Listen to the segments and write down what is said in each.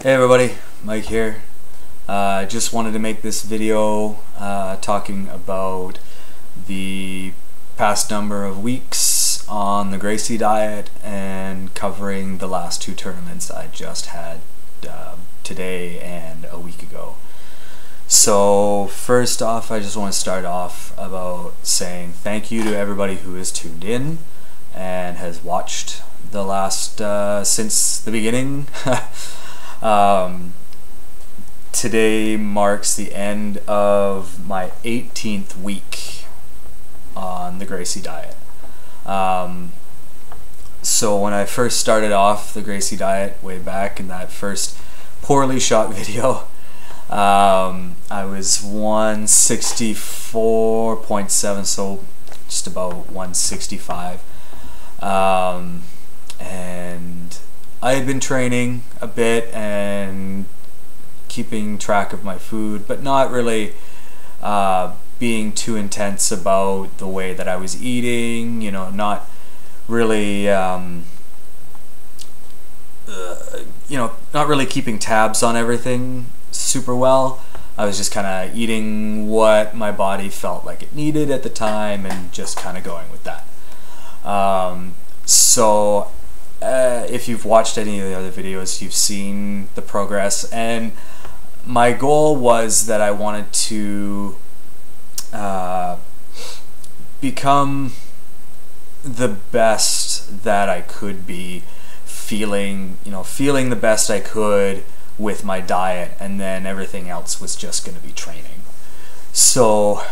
Hey everybody, Mike here. I just wanted to make this video talking about the past number of weeks on the Gracie diet and covering the last two tournaments I just had today and a week ago. So first off, I just want to start off about saying thank you to everybody who has tuned in and has watched the last since the beginning. Today marks the end of my 18th week on the Gracie diet. So when I first started off the Gracie diet way back in that first poorly shot video, I was 164.7, so just about 165, and I had been training a bit and keeping track of my food, but not really being too intense about the way that I was eating, you know, not really not really keeping tabs on everything super well. I was just kind of eating what my body felt like it needed at the time and just kind of going with that. If you've watched any of the other videos, you've seen the progress, and my goal was that I wanted to become the best that I could be, feeling the best I could with my diet, and then everything else was just going to be training. So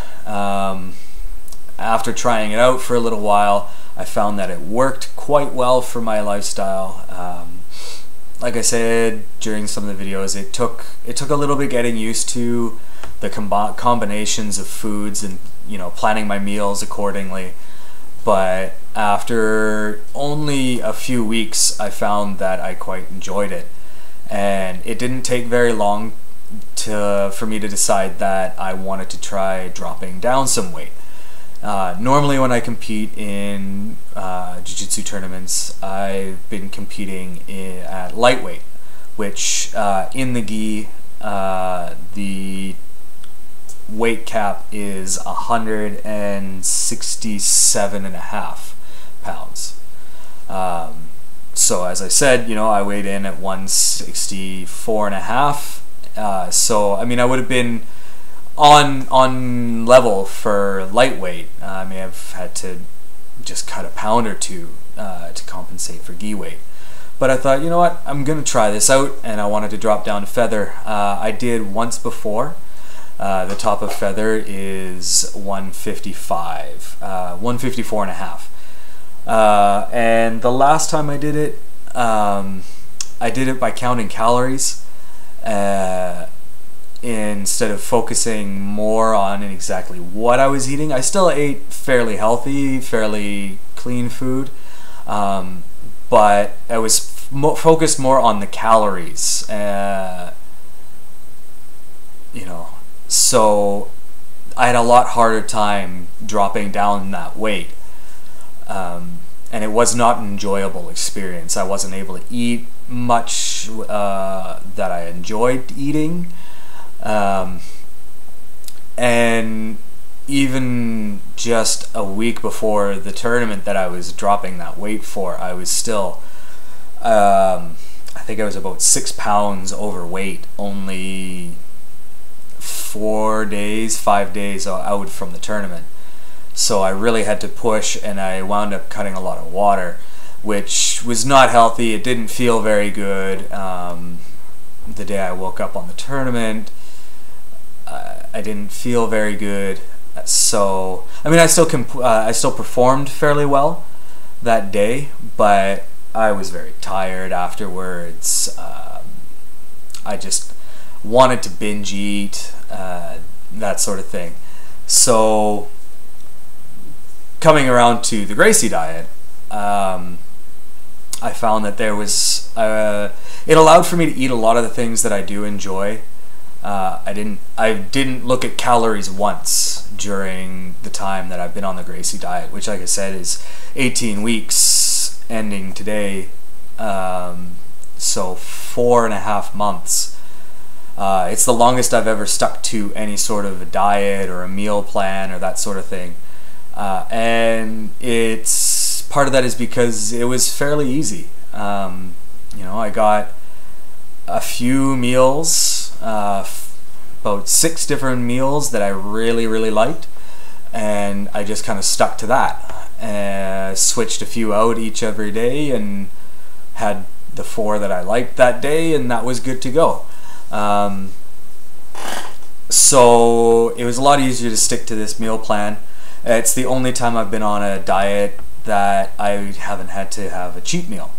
after trying it out for a little while, I found that it worked quite well for my lifestyle. Like I said during some of the videos, it took a little bit getting used to the combinations of foods and planning my meals accordingly. But after only a few weeks, I found that I quite enjoyed it, and it didn't take very long for me to decide that I wanted to try dropping down some weight. Normally when I compete in jiu-jitsu tournaments, I've been competing at lightweight, which in the gi, the weight cap is 167.5 pounds. So as I said, I weighed in at 164.5. So I mean, I would have been on level for lightweight. I may have had to just cut a pound or two to compensate for gi weight. But I thought, you know what, I'm gonna try this out, and I wanted to drop down to feather. I did once before. The top of feather is 155, 154.5. And the last time I did it, I did it by counting calories. Instead of focusing more on exactly what I was eating. I still ate fairly healthy, fairly clean food, but I was focused more on the calories. So I had a lot harder time dropping down that weight, and it was not an enjoyable experience. I wasn't able to eat much that I enjoyed eating. And even just a week before the tournament that I was dropping that weight for, I was still, I think I was about 6 pounds overweight, only 5 days out from the tournament. So I really had to push, and I wound up cutting a lot of water, which was not healthy. It didn't feel very good. The day I woke up on the tournament, I didn't feel very good. So I mean, I still performed fairly well that day, but I was very tired afterwards. I just wanted to binge eat, that sort of thing. So coming around to the Gracie diet, I found that there was it allowed for me to eat a lot of the things that I do enjoy. I didn't look at calories once during the time that I've been on the Gracie diet, which, like I said, is 18 weeks ending today. So 4.5 months. It's the longest I've ever stuck to any sort of a diet or a meal plan or that sort of thing. And it's part of that is because it was fairly easy. I got a few meals, about 6 different meals that I really, really liked, and I just kind of stuck to that. Switched a few out every day, and had the 4 that I liked that day, and that was good to go. So it was a lot easier to stick to this meal plan. It's the only time I've been on a diet that I haven't had to have a cheat meal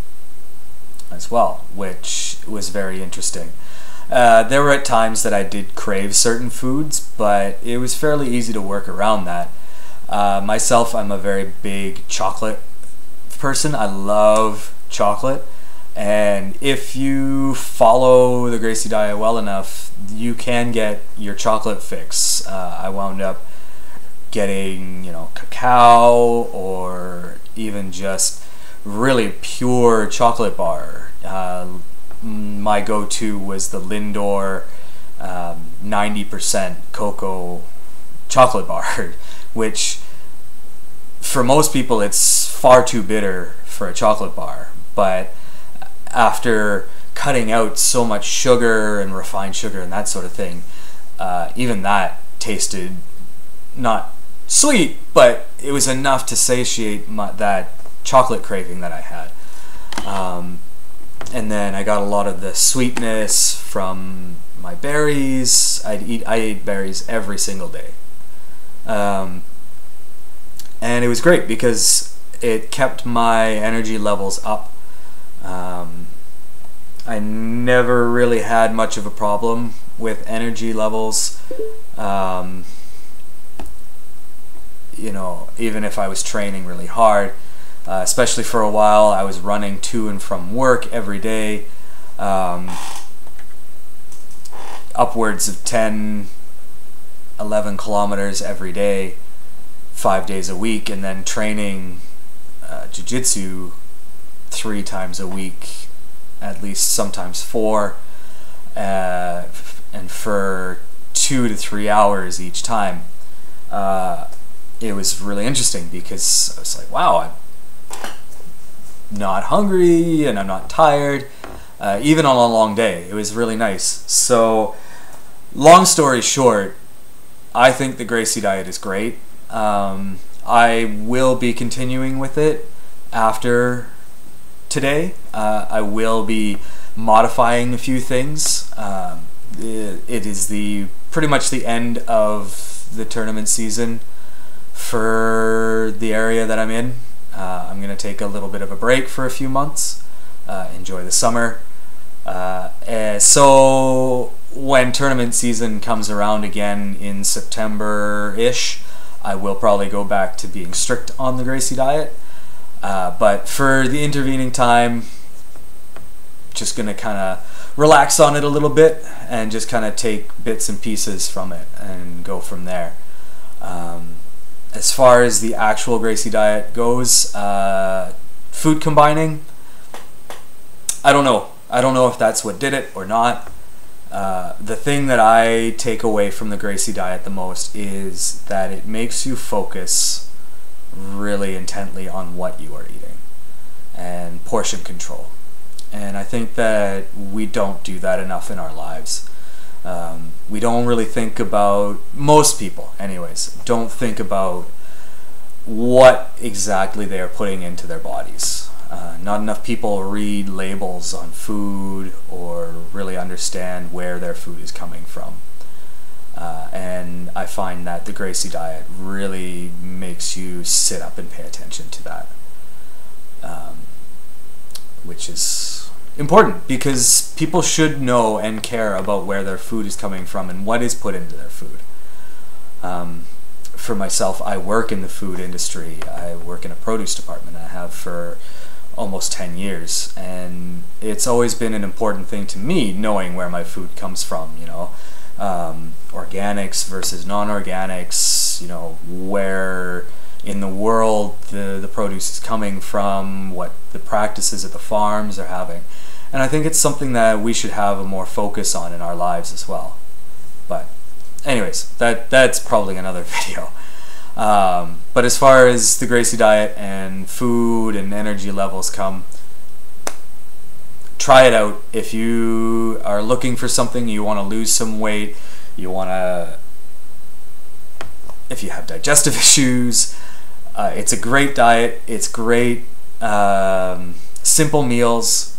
as well, which was very interesting. There were at times that I did crave certain foods, but it was fairly easy to work around that. Myself, I'm a very big chocolate person. I love chocolate, and if you follow the Gracie diet well enough, you can get your chocolate fix. I wound up getting, cacao, or even just really pure chocolate bar. My go-to was the Lindor 90% cocoa chocolate bar, which for most people it's far too bitter for a chocolate bar, but after cutting out so much sugar and refined sugar and that sort of thing, even that tasted not sweet, but it was enough to satiate that chocolate craving that I had. And then I got a lot of the sweetness from my berries. I ate berries every single day. And it was great because it kept my energy levels up. I never really had much of a problem with energy levels. Even if I was training really hard. Especially for a while, I was running to and from work every day, upwards of 10, 11 kilometers every day, 5 days a week, and then training jiu-jitsu 3 times a week, at least sometimes 4, and for 2 to 3 hours each time. It was really interesting because I was like, wow, I'm not hungry and I'm not tired, even on a long day. It was really nice. So, long story short, I think the Gracie diet is great. I will be continuing with it after today. I will be modifying a few things. It is pretty much the end of the tournament season for the area that I'm in. I'm going to take a little bit of a break for a few months, enjoy the summer. So when tournament season comes around again in September-ish, I will probably go back to being strict on the Gracie diet. But for the intervening time, just going to kind of relax on it a little bit and just kind of take bits and pieces from it and go from there. As far as the actual Gracie diet goes, food combining, I don't know. I don't know if that's what did it or not. The thing that I take away from the Gracie diet the most is that it makes you focus really intently on what you are eating and portion control. And I think that we don't do that enough in our lives. We don't really think about, most people anyways, don't think about what exactly they are putting into their bodies. Not enough people read labels on food or really understand where their food is coming from. And I find that the Gracie diet really makes you sit up and pay attention to that, which is important because people should know and care about where their food is coming from and what is put into their food. For myself, I work in the food industry. I work in a produce department. I have for almost 10 years, and it's always been an important thing to me knowing where my food comes from, organics versus non-organics, where in the world the produce is coming from, what the practices at the farms are having. And I think it's something that we should have a more focus on in our lives as well. But anyways, that's probably another video. But as far as the Gracie diet and food and energy levels come, try it out. If you are looking for something, you want to lose some weight, if you have digestive issues, it's a great diet. It's great, simple meals.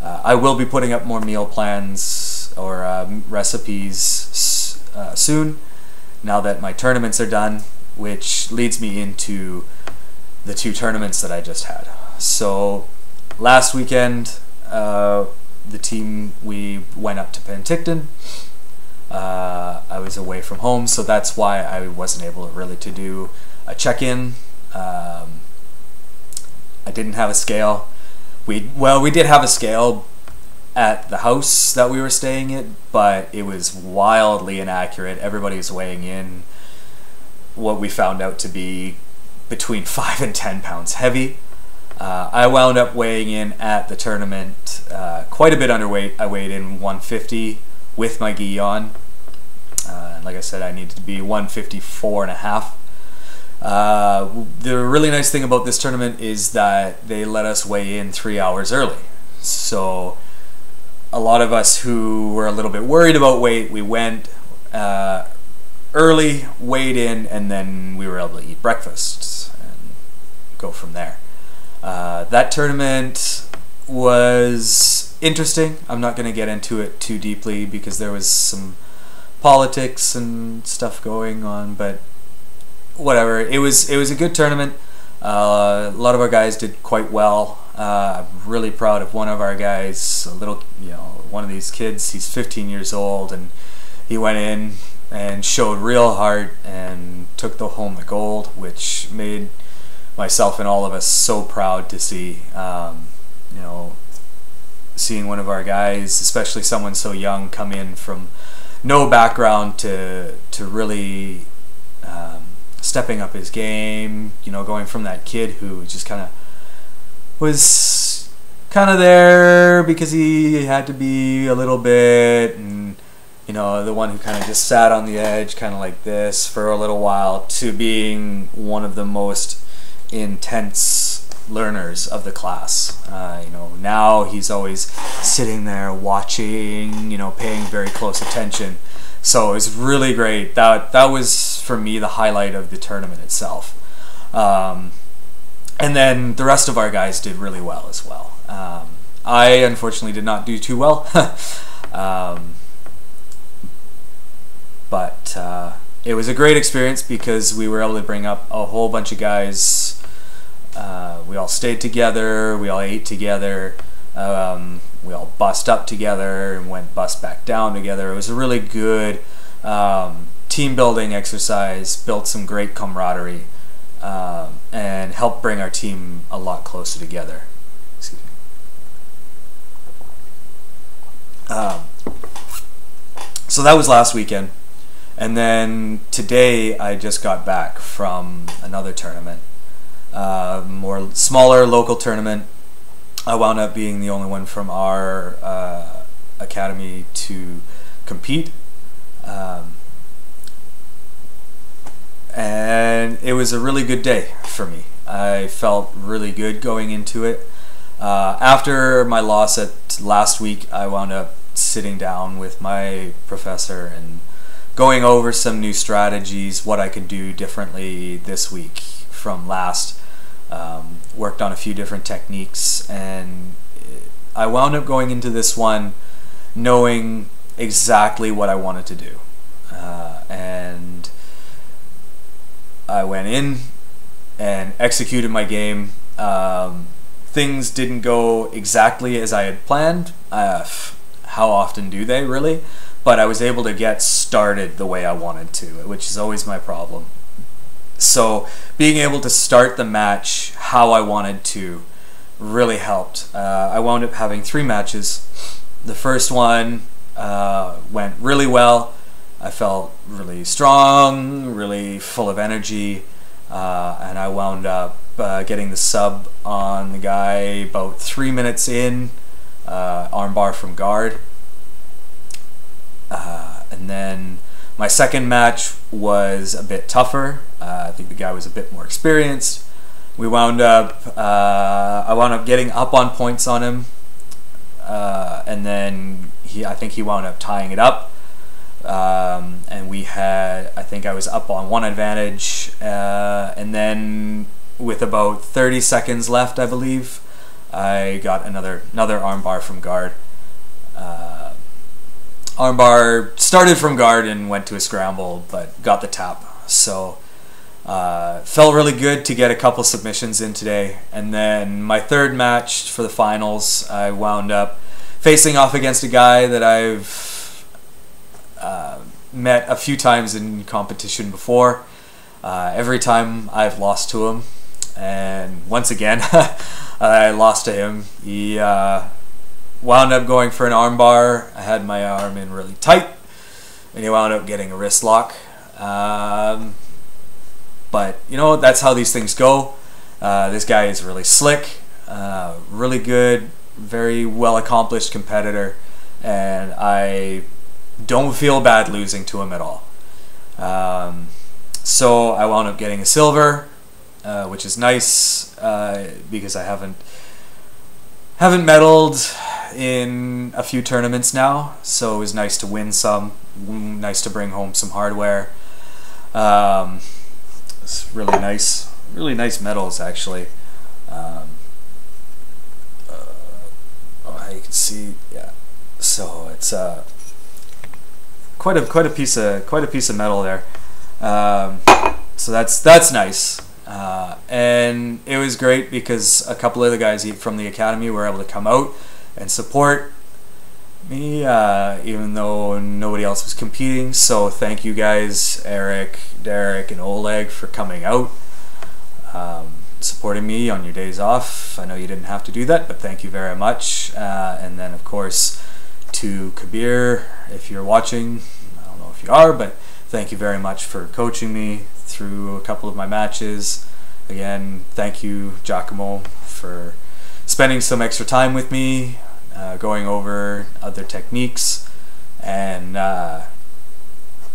I will be putting up more meal plans or recipes soon, now that my tournaments are done, which leads me into the 2 tournaments that I just had. So last weekend, the team, we went up to Penticton. I was away from home, so that's why I wasn't able really to do a check-in. I didn't have a scale. We did have a scale at the house that we were staying at, but it was wildly inaccurate. Everybody was weighing in what we found out to be between 5 and 10 pounds heavy. I wound up weighing in at the tournament quite a bit underweight. I weighed in 150 with my gi on. Like I said, I needed to be 154 and a half. The really nice thing about this tournament is that they let us weigh in 3 hours early. So a lot of us who were a little bit worried about weight, we went early, weighed in, and then we were able to eat breakfast and go from there. That tournament was interesting. I'm not going to get into it too deeply because there was some politics and stuff going on, but whatever. It was a good tournament. A lot of our guys did quite well. I'm really proud of one of our guys, one of these kids. He's 15 years old, and he went in and showed real heart and took home the gold, which made myself and all of us so proud to see. Seeing one of our guys, especially someone so young, come in from no background to really stepping up his game, going from that kid who just was there because he had to be a little bit, and the one who kind of just sat on the edge kind of like this for a little while, to being one of the most intense learners of the class. Now he's always sitting there watching, paying very close attention. So it was really great. That was for me the highlight of the tournament itself. And then the rest of our guys did really well as well. I unfortunately did not do too well. But it was a great experience because we were able to bring up a whole bunch of guys. We all stayed together, we all ate together, we all bussed up together and went bust back down together. It was a really good team building exercise, built some great camaraderie, and helped bring our team a lot closer together. Excuse me. So that was last weekend. And then today I just got back from another tournament. More smaller local tournament. I wound up being the only one from our academy to compete, and it was a really good day for me. I felt really good going into it. After my loss at last week, I wound up sitting down with my professor and going over some new strategies, what I could do differently this week from last. Worked on a few different techniques, and I wound up going into this one knowing exactly what I wanted to do. And I went in and executed my game. Things didn't go exactly as I had planned. How often do they, really? But I was able to get started the way I wanted to, which is always my problem. So being able to start the match how I wanted to really helped. I wound up having 3 matches. The first one went really well. I felt really strong, really full of energy, and I wound up getting the sub on the guy about 3 minutes in armbar from guard. And then my second match was a bit tougher. I think the guy was a bit more experienced. I wound up getting up on points on him, and then I think he wound up tying it up. And I think I was up on one advantage, and then with about 30 seconds left, I believe, I got another armbar from guard. Armbar started from guard and went to a scramble, but got the tap. So felt really good to get a couple submissions in today. And then my third match for the finals, I wound up facing off against a guy that I've met a few times in competition before. Every time I've lost to him, and once again I lost to him. He wound up going for an armbar. I had my arm in really tight, and he wound up getting a wrist lock. But you know, that's how these things go. This guy is really slick, really good, very well accomplished competitor, and I don't feel bad losing to him at all. So I wound up getting a silver, which is nice, because I haven't medaled in a few tournaments now, so it was nice to win some, nice to bring home some hardware. It's really nice medals actually. You can see, yeah. So it's quite a piece of metal there. So that's nice. And it was great because a couple of the guys from the academy were able to come out and support me, even though nobody else was competing. So thank you guys, Eric, Derek, and Oleg, for coming out, supporting me on your days off. I know you didn't have to do that, but thank you very much. And then of course to Kabir, if you're watching, I don't know if you are, but thank you very much for coaching me through a couple of my matches. Again, thank you, Giacomo, for spending some extra time with me, going over other techniques. And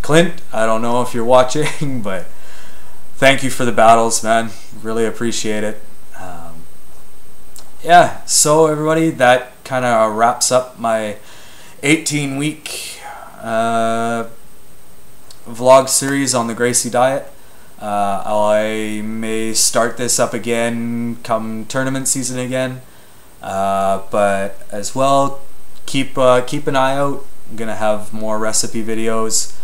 Clint, I don't know if you're watching, but thank you for the battles, man. Really appreciate it. Yeah, so everybody, that kind of wraps up my 18-week vlog series on the Gracie diet. I may start this up again come tournament season again, but as well, keep an eye out. I'm gonna have more recipe videos,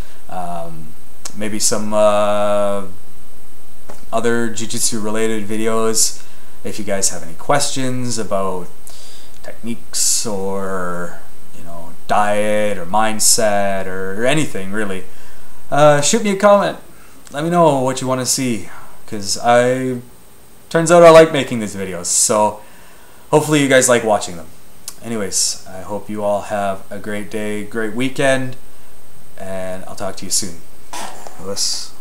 maybe some other jiu-jitsu related videos. If you guys have any questions about techniques or, you know, diet or mindset or anything really, shoot me a comment. Let me know what you want to see, because turns out I like making these videos, so hopefully you guys like watching them. Anyways, I hope you all have a great day, great weekend, and I'll talk to you soon. Lewis.